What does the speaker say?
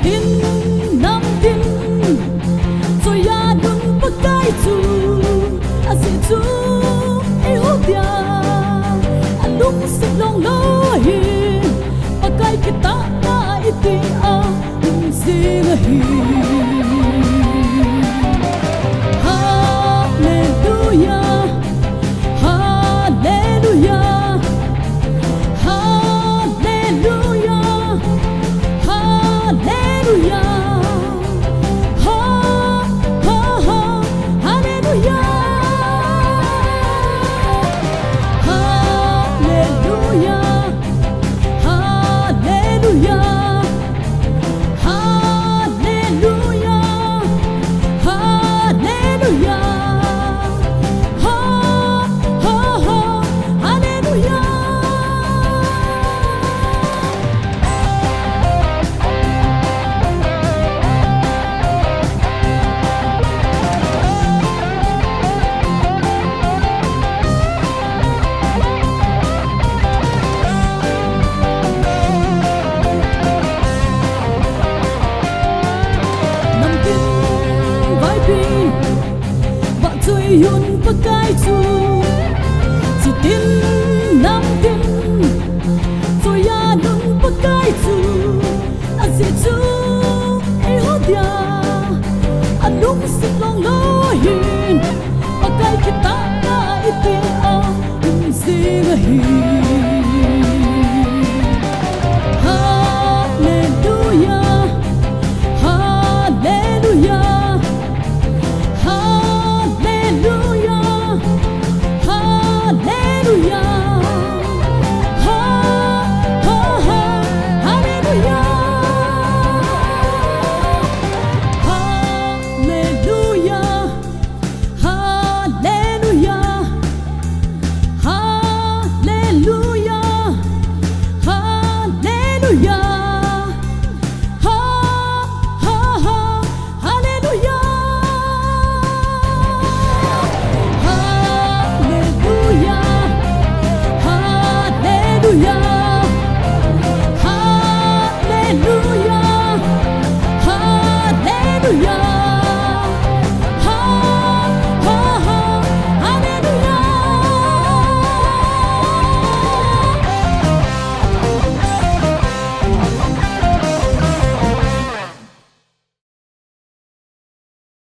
tin nam tin rồi ya đun bắc cái chu a si chu e ho dia anh đúng sự lòng lo hi bắc cái kita na iti a đúng gì là hi Hallelujah Hallelujah Hallelujah Hallelujah yun pakai chu si tin nam tin rồi ya nun pakai chu a si chu e ho dia anung si long lo hin pakai kita na iti a si ga hi Hallelujah Hallelujah Hallelujah